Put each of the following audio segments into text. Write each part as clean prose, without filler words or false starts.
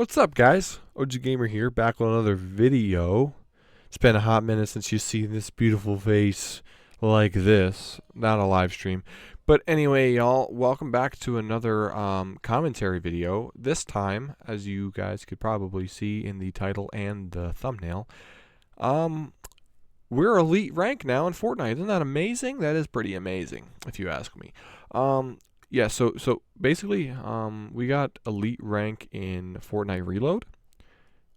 What's up, guys? OG Gamer here, back with another video. It's been a hot minute since you've seen this beautiful face like this. Not a live stream. But anyway, y'all, welcome back to another commentary video. This time, as you guys could probably see in the title and the thumbnail, we're elite rank now in Fortnite. Isn't that amazing? That is pretty amazing, if you ask me. Yeah, so basically, we got elite rank in Fortnite Reload.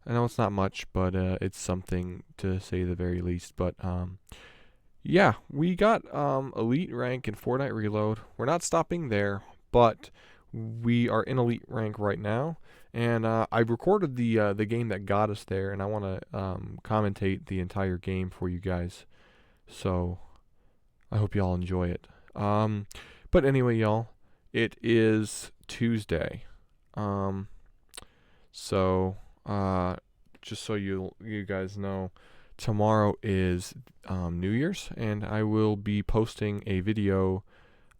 I know it's not much, but it's something to say the very least. But yeah, we got elite rank in Fortnite Reload. We're not stopping there, but we are in elite rank right now. And I recorded the game that got us there, and I want to commentate the entire game for you guys. So I hope y'all enjoy it. But anyway, y'all, it is Tuesday. So just so you guys know, tomorrow is New Year's, and I will be posting a video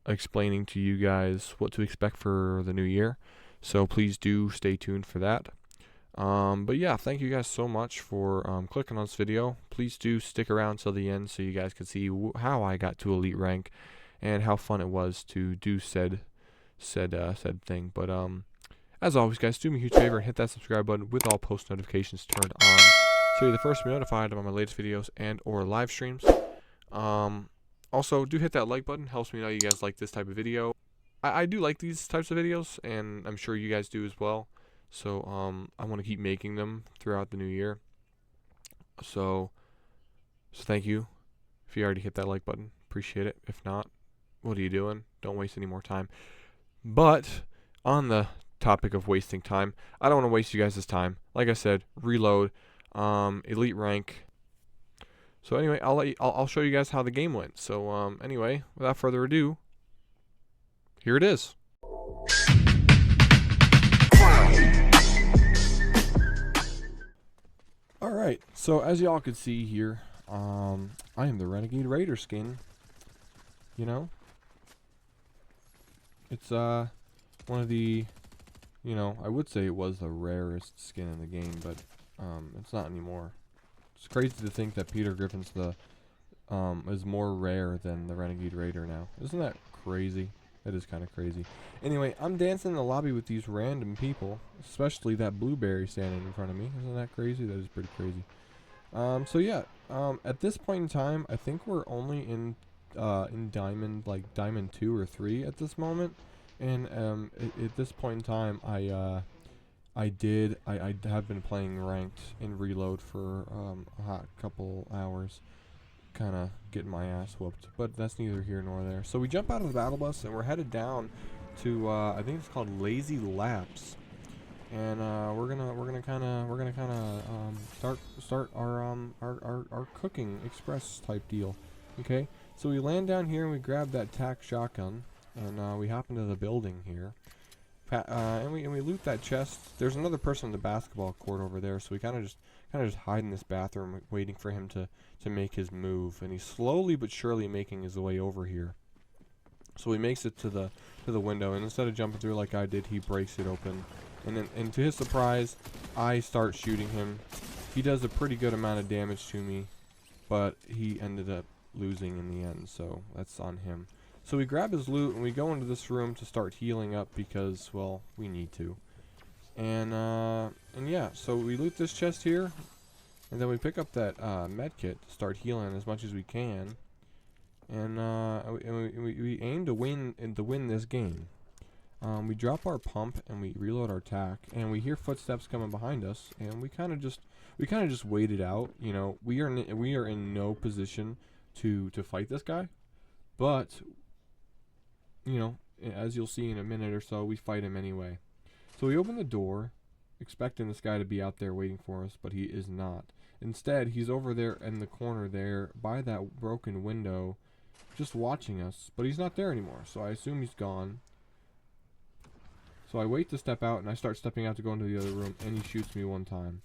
explaining to you guys what to expect for the new year. So please do stay tuned for that. But yeah, thank you guys so much for clicking on this video. Please do stick around till the end so you guys can see how I got to elite rank and how fun it was to do said thing. But as always, guys, do me a huge favor and hit that subscribe button with all post notifications turned on so you're the first to be notified about my latest videos and or live streams. Also, do hit that like button. Helps me know you guys like this type of video. I do like these types of videos, and I'm sure you guys do as well. So I want to keep making them throughout the new year. So thank you if you already hit that like button. Appreciate it. If not, what are you doing? Don't waste any more time. But on the topic of wasting time, I don't want to waste you guys' time. Like I said, reload, elite rank. So anyway, I'll show you guys how the game went. So anyway, without further ado, here it is. Alright, so as y'all can see here, I am the Renegade Raider skin. You know? It's one of the, I would say it was the rarest skin in the game, but it's not anymore. It's crazy to think that Peter Griffin's is more rare than the Renegade Raider now. Isn't that crazy? That is kind of crazy. Anyway, I'm dancing in the lobby with these random people, especially that blueberry standing in front of me. Isn't that crazy? That is pretty crazy. So yeah, at this point in time, I think we're only in diamond, like diamond 2 or 3 at this moment. And at this point in time, I have been playing ranked in Reload for a hot couple hours, kind of getting my ass whooped, but that's neither here nor there. So we jump out of the battle bus and we're headed down to I think it's called Lazy Laps, and we're gonna kind of start our cooking express type deal. Okay, so we land down here and we grab that tac shotgun and we hop into the building here. And we loot that chest. There's another person in the basketball court over there, so we kind of just hide in this bathroom waiting for him to make his move. And he's slowly but surely making his way over here. So he makes it to the window, and instead of jumping through like I did, he breaks it open. And to his surprise, I start shooting him. He does a pretty good amount of damage to me, but he ended up losing in the end, so that's on him. So we grab his loot and we go into this room to start healing up because, well, we need to. And yeah, so we loot this chest here, and then we pick up that med kit to start healing as much as we can. And we aim to win this game. We drop our pump and we reload our tac, and we hear footsteps coming behind us, and we kind of just wait it out. We are in no position to fight this guy, but as you'll see in a minute or so, we fight him anyway. So we open the door, expecting this guy to be out there waiting for us, but he is not. Instead, he's over there in the corner there by that broken window, just watching us, but he's not there anymore, so I assume he's gone. So I wait to step out, and I start stepping out to go into the other room, and he shoots me one time.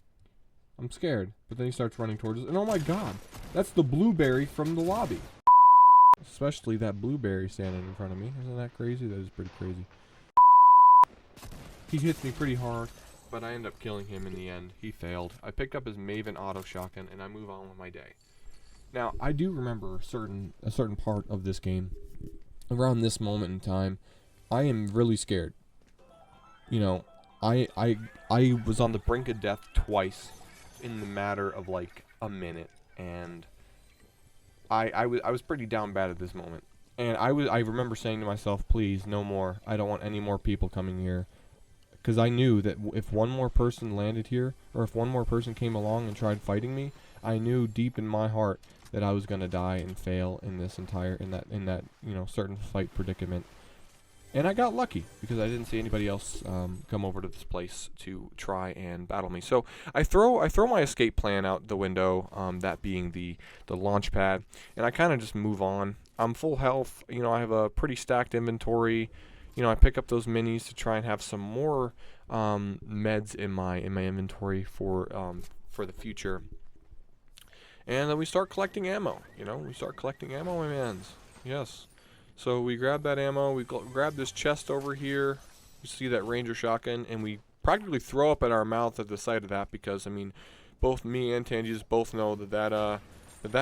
I'm scared, but then he starts running towards us, and oh my god, that's the blueberry from the lobby. Especially that blueberry standing in front of me. Isn't that crazy? That is pretty crazy. He hits me pretty hard. but I end up killing him in the end. He failed. I picked up his Maven auto shotgun, and I move on with my day. Now, I do remember a certain part of this game. Around this moment in time, I am really scared. You know, I was on the brink of death twice in the matter of like a minute, and I was pretty down bad at this moment. And I remember saying to myself, please, no more. I don't want any more people coming here. Because I knew that if one more person landed here, or if one more person came along and tried fighting me, I knew deep in my heart that I was gonna die and fail in this in that certain fight predicament. And I got lucky because I didn't see anybody else come over to this place to try and battle me. So I throw my escape plan out the window, that being the launch pad, and I kind of just move on. I'm full health. I have a pretty stacked inventory. I pick up those minis to try and have some more meds in my inventory for the future. And then we start collecting ammo. We start collecting ammo, my mans. Yes. So we grab that ammo. We grab this chest over here. You see that Ranger shotgun, and we practically throw up at our mouth at the sight of that because both me and Tangies both know that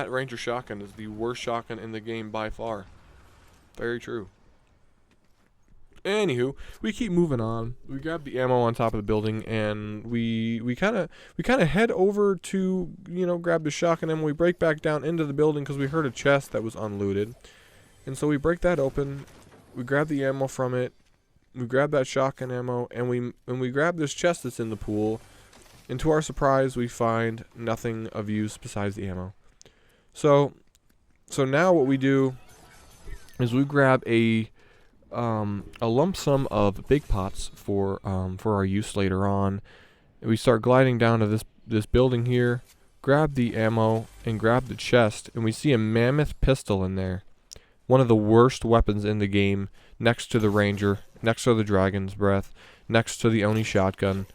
Ranger shotgun is the worst shotgun in the game by far. Very true. Anywho, we keep moving on. We grab the ammo on top of the building, and we kind of head over to grab the shotgun ammo. We break back down into the building because we heard a chest that was unlooted, and so we break that open. We grab the ammo from it. We grab that shotgun ammo, and we grab this chest that's in the pool. And to our surprise, we find nothing of use besides the ammo. So now what we do is we grab a lump sum of big pots for our use later on. And we start gliding down to this building here, grab the ammo and grab the chest, and we see a mammoth pistol in there. One of the worst weapons in the game, next to the Ranger, next to the Dragon's Breath, next to the Oni shotgun.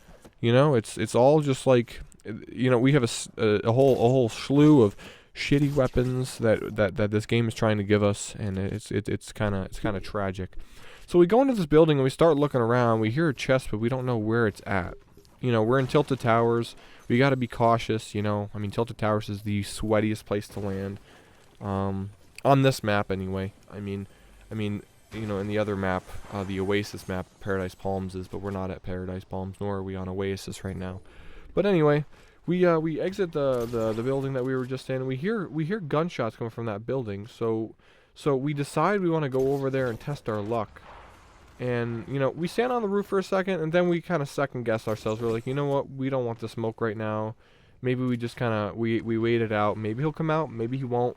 It's all just like, we have a whole slew of shitty weapons that this game is trying to give us, and it's kind of tragic. So we go into this building and we start looking around. We hear a chest, but we don't know where it's at. We're in Tilted Towers. We got to be cautious. Tilted Towers is the sweatiest place to land, on this map anyway. In the other map, the Oasis map, Paradise Palms is, but we're not at Paradise Palms, nor are we on Oasis right now. But anyway, we exit the building that we were just in, and we hear gunshots coming from that building. So we decide we want to go over there and test our luck. And we stand on the roof for a second, and then we kind of second guess ourselves. We're like, you know what? We don't want the smoke right now. Maybe we just kind of we wait it out. Maybe he'll come out. Maybe he won't.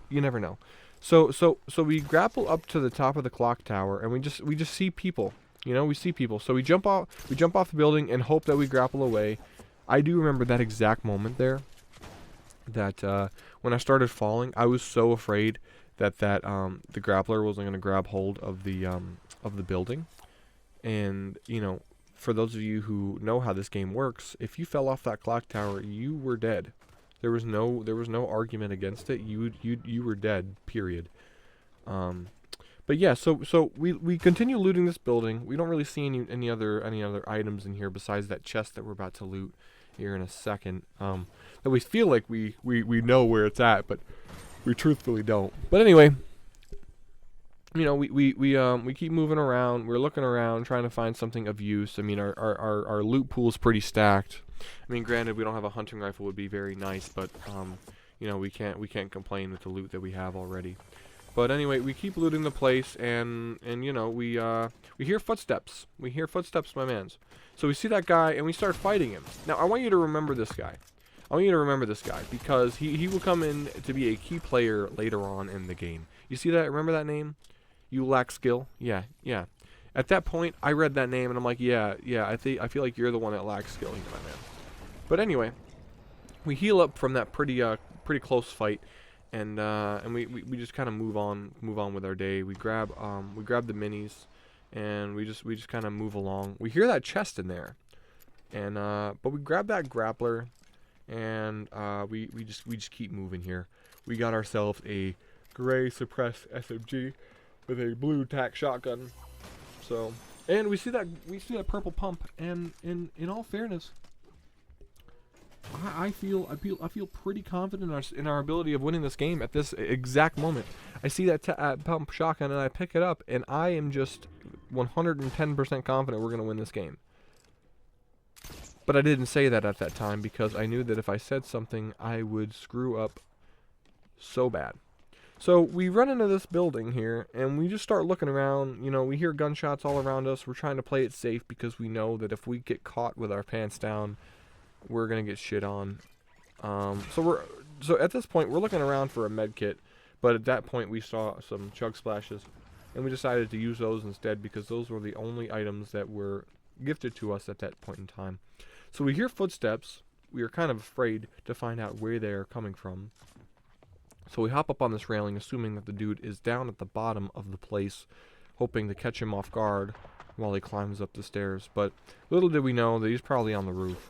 You never know. So we grapple up to the top of the clock tower, and we just see people. We see people. So we jump off the building and hope that we grapple away. I do remember that exact moment there. That when I started falling, I was so afraid that the grappler wasn't going to grab hold of the building. And for those of you who know how this game works, if you fell off that clock tower, you were dead. There was no argument against it. You were dead. Period. But yeah, so we continue looting this building. We don't really see any other items in here besides that chest that we're about to loot here in a second. That we feel like we know where it's at, but we truthfully don't. But anyway, we keep moving around. We're looking around, trying to find something of use. Our loot pool is pretty stacked. Granted, we don't have a hunting rifle, would be very nice, but we can't complain with the loot that we have already. But anyway, we keep looting the place, and we hear footsteps. We hear footsteps, my mans. So we see that guy, and we start fighting him. Now, I want you to remember this guy. Because he will come in to be a key player later on in the game. You see that? Remember that name? You lack skill? Yeah. At that point, I read that name, and I'm like, yeah, I feel like you're the one that lacks skill here, my man. But anyway, we heal up from that pretty close fight, and we just kind of move on with our day. We grab the minis, and we just kind of move along. We hear that chest in there, and but we grab that grappler, and we just keep moving here. We got ourselves a gray suppressed SMG with a blue tac shotgun. So And we see that purple pump, and in all fairness, I feel pretty confident in our ability of winning this game at this exact moment. I see that pump shotgun and I pick it up, and I am just 110% confident we're gonna win this game. But I didn't say that at that time because I knew that if I said something, I would screw up so bad. So we run into this building here, and we just start looking around. You know, we hear gunshots all around us. We're trying to play it safe because we know that if we get caught with our pants down, we're gonna get shit on. So at this point we're looking around for a med kit, but at that point we saw some chug splashes, and we decided to use those instead because those were the only items that were gifted to us at that point in time. So we hear footsteps. We are kind of afraid to find out where they're coming from. So we hop up on this railing, assuming that the dude is down at the bottom of the place, hoping to catch him off guard while he climbs up the stairs. But little did we know that he's probably on the roof.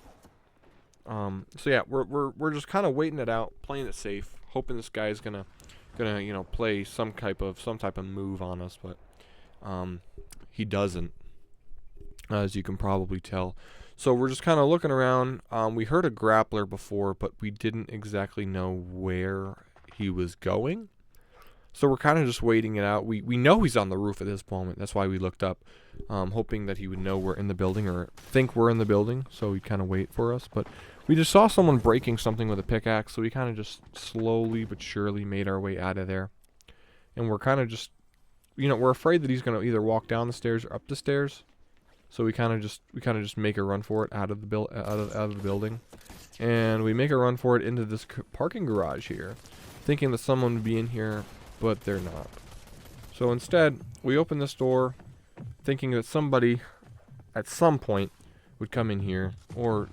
So yeah, we're just kind of waiting it out, playing it safe, hoping this guy's gonna play some type of move on us, but he doesn't, as you can probably tell. So we're just kind of looking around. We heard a grappler before, but we didn't exactly know where he was going. So we're kind of just waiting it out. We know he's on the roof at this moment. That's why we looked up, hoping that he would know we're in the building or think we're in the building. So he'd kind of wait for us. But we just saw someone breaking something with a pickaxe. So we kind of just slowly but surely made our way out of there. And we're kind of just, we're afraid that he's going to either walk down the stairs or up the stairs. So we kind of just make a run for it out of the building. And we make a run for it into this parking garage here, thinking that someone would be in here, but they're not. So instead, we open this door, thinking that somebody at some point would come in here, or,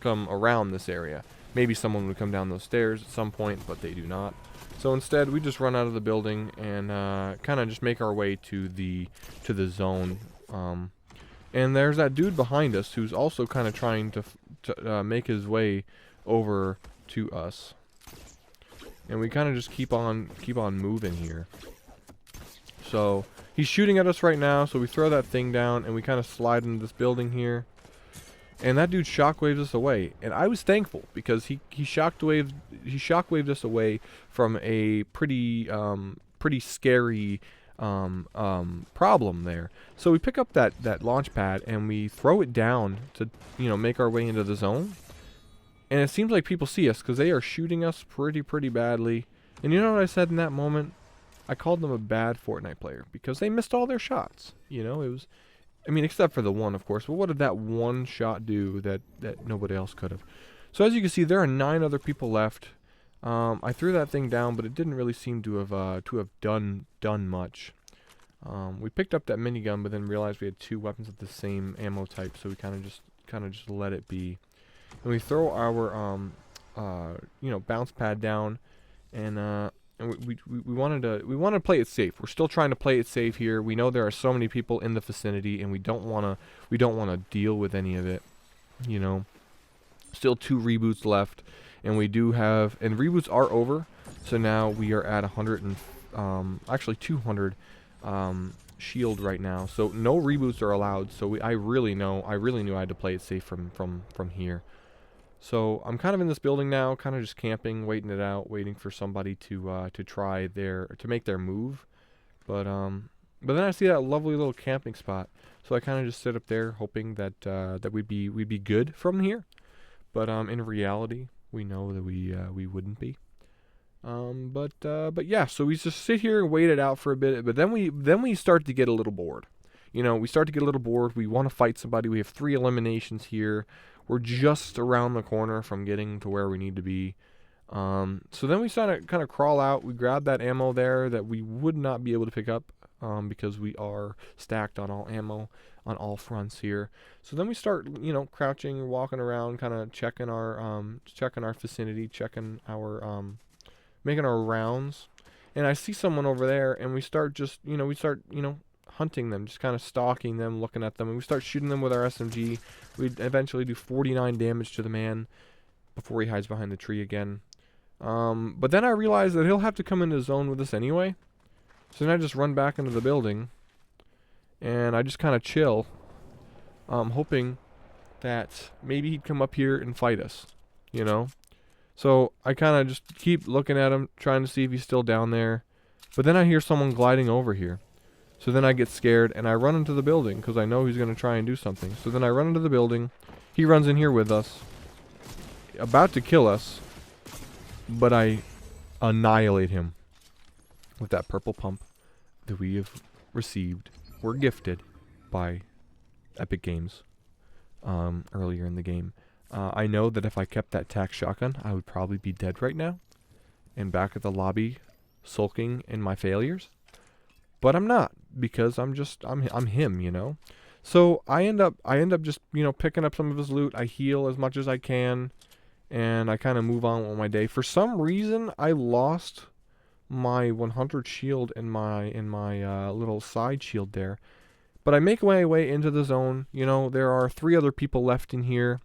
come around this area. Maybe someone would come down those stairs at some point, but they do not. So instead, we just run out of the building and kind of just make our way to the zone. And there's that dude behind us who's also kind of trying to make his way over to us. And we kind of just keep on moving here. So he's shooting at us right now, so we throw that thing down and we kind of slide into this building here. And that dude shockwaves us away, and I was thankful because he shockwaved us away from a pretty scary problem there. So we pick up that launch pad and we throw it down to make our way into the zone. And it seems like people see us because they are shooting us pretty badly. And you know what I said in that moment? I called them a bad Fortnite player because they missed all their shots. It was, except for the one, of course. But what did that one shot do that nobody else could have? So as you can see, there are 9 other people left. I threw that thing down, but it didn't really seem to have done much. We picked up that minigun, but then realized we had 2 weapons of the same ammo type, so we kind of just let it be. And we throw our bounce pad down, and we wanted to play it safe. We're still trying to play it safe here. We know there are so many people in the vicinity, and we don't want to deal with any of it. Still 2 reboots left, and we do have, and reboots are over. So now we are at 100 and actually 200 shield right now. So no reboots are allowed. So I really knew I had to play it safe from here. So I'm kind of in this building now, kind of just camping, waiting it out, waiting for somebody to make their move. But then I see that lovely little camping spot, so I kind of just sit up there, hoping that we'd be good from here. But in reality, we know that we wouldn't be. But yeah, so we just sit here and wait it out for a bit. But then we start to get a little bored. We start to get a little bored. We want to fight somebody. We have 3 eliminations here. We're just around the corner from getting to where we need to be. So then we kind of crawl out. We grab that ammo there that we would not be able to pick up because we are stacked on all ammo on all fronts here. So then we start, crouching, walking around, kind of checking our vicinity, checking our making our rounds. And I see someone over there, and we start hunting them, just kind of stalking them, looking at them, and we start shooting them with our SMG. We eventually do 49 damage to the man before he hides behind the tree again. But then I realize that he'll have to come into the zone with us anyway. So then I just run back into the building, and I just kind of chill, hoping that maybe he'd come up here and fight us, you know? So I kind of just keep looking at him, trying to see if he's still down there. But then I hear someone gliding over here. So then I get scared and I run into the building because I know he's going to try and do something. So then I run into the building. He runs in here with us, about to kill us, but I annihilate him with that purple pump that we have received. We're gifted by Epic Games earlier in the game. I know that if I kept that tac shotgun, I would probably be dead right now and back at the lobby sulking in my failures. But I'm not, because I'm him, you know. So I end up just, you know, picking up some of his loot. I heal as much as I can, and I kind of move on with my day. For some reason, I lost my 100 shield in my little side shield there. But I make my way into the zone. You know, there are 3 other people left in here,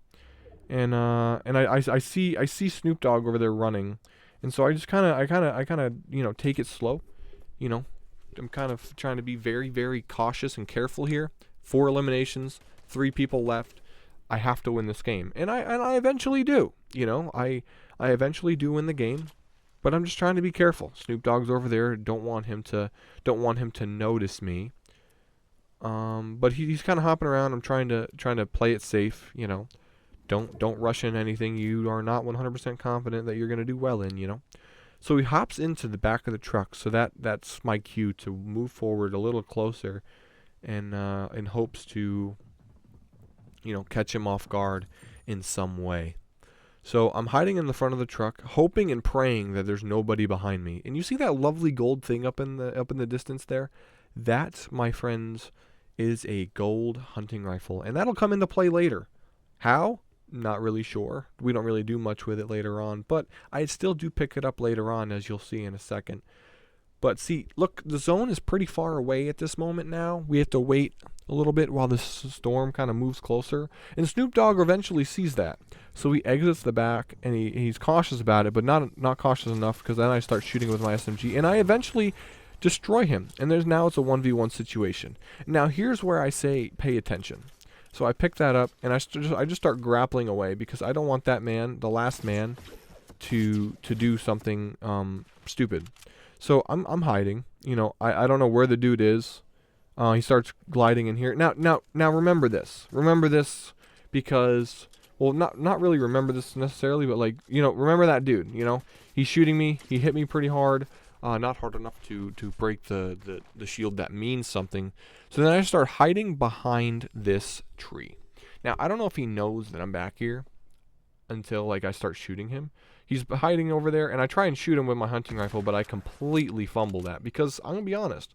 and I see Snoop Dogg over there running, and so I just kind of you know, take it slow. You know, I'm kind of trying to be very, very cautious and careful here. 4 eliminations, 3 people left. I have to win this game, and I eventually do. You know, I eventually do win the game, but I'm just trying to be careful. Snoop Dogg's over there. Don't want him to notice me. But he's kind of hopping around. I'm trying to play it safe. You know, don't rush in anything you are not 100% confident that you're gonna do well in. You know. So he hops into the back of the truck, so that's my cue to move forward a little closer, and in hopes to, you know, catch him off guard in some way. So I'm hiding in the front of the truck, hoping and praying that there's nobody behind me. And you see that lovely gold thing up in the distance there? That, my friends, is a gold hunting rifle, and that'll come into play later. How? Not really sure. We don't really do much with it later on, but I still do pick it up later on, as you'll see in a second. But see, look, the zone is pretty far away at this moment now. We have to wait a little bit while this storm kind of moves closer. And Snoop Dogg eventually sees that. So he exits the back, and he's cautious about it, but not cautious enough, because then I start shooting with my SMG, and I eventually destroy him. And now it's a 1v1 situation. Now here's where I say pay attention. So I pick that up, and I just start grappling away, because I don't want that man, the last man, to do something stupid. So I'm hiding. You know, I don't know where the dude is. He starts gliding in here. Now remember this. Remember this, because, well, not really remember this necessarily, but, like, you know, remember that dude. You know, he's shooting me. He hit me pretty hard. Not hard enough to break the shield that means something. So then I start hiding behind this tree. Now, I don't know if he knows that I'm back here until, like, I start shooting him. He's hiding over there, and I try and shoot him with my hunting rifle, but I completely fumble that, because I'm going to be honest,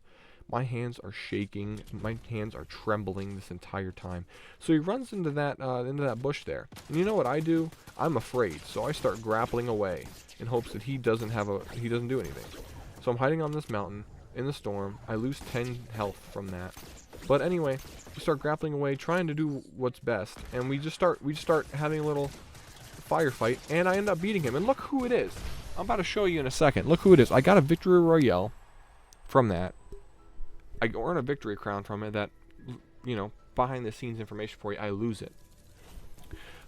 my hands are shaking, my hands are trembling this entire time. So he runs into that bush there. And you know what I do? I'm afraid, so I start grappling away in hopes that he doesn't do anything. So I'm hiding on this mountain in the storm. I lose 10 health from that. But anyway, we start grappling away, trying to do what's best, and we just start having a little firefight, and I end up beating him. And look who it is. I'm about to show you in a second. Look who it is. I got a victory royale from that. I earn a victory crown from it. That, you know, behind the scenes information for you. I lose it.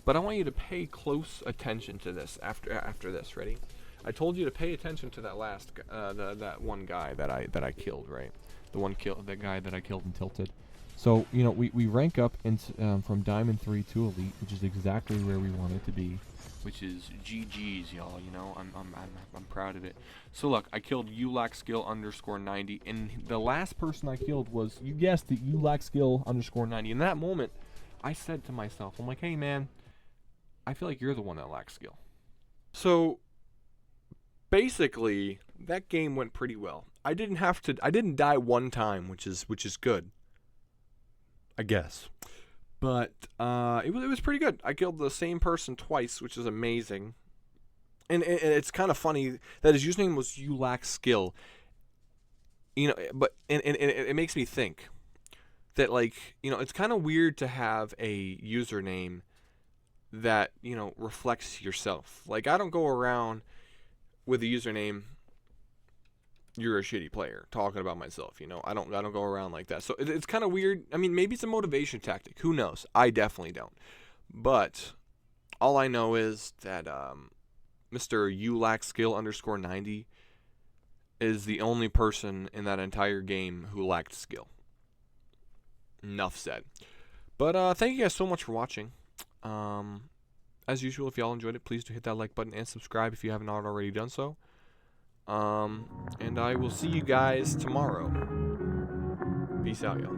But I want you to pay close attention to this after this. Ready? I told you to pay attention to that last that one guy that I killed, right? The guy that I killed and tilted. So, you know, we rank up from Diamond 3 to Elite, which is exactly where we want it to be, which is GG's, y'all. You know, I'm proud of it. So look, I killed ulackskill _90, and the last person I killed was, you guessed it, ulackskill _90. In that moment, I said to myself, I'm like, hey man, I feel like you're the one that lacks skill. So basically, that game went pretty well. I didn't die one time, which is good, I guess. But it was pretty good. I killed the same person twice, which is amazing. And it's kind of funny that his username was ulackskill. You know, but and it makes me think that, like, you know, it's kind of weird to have a username that, you know, reflects yourself. Like, I don't go around with a username you're a shitty player, talking about myself, you know. I don't go around like that. So it's kind of weird. I mean, maybe it's a motivation tactic. Who knows? I definitely don't. But all I know is that Mr. _skill_90 is the only person in that entire game who lacked skill. Enough said. But thank you guys so much for watching. As usual, if y'all enjoyed it, please do hit that like button and subscribe if you haven't already done so. And I will see you guys tomorrow. Peace out, y'all.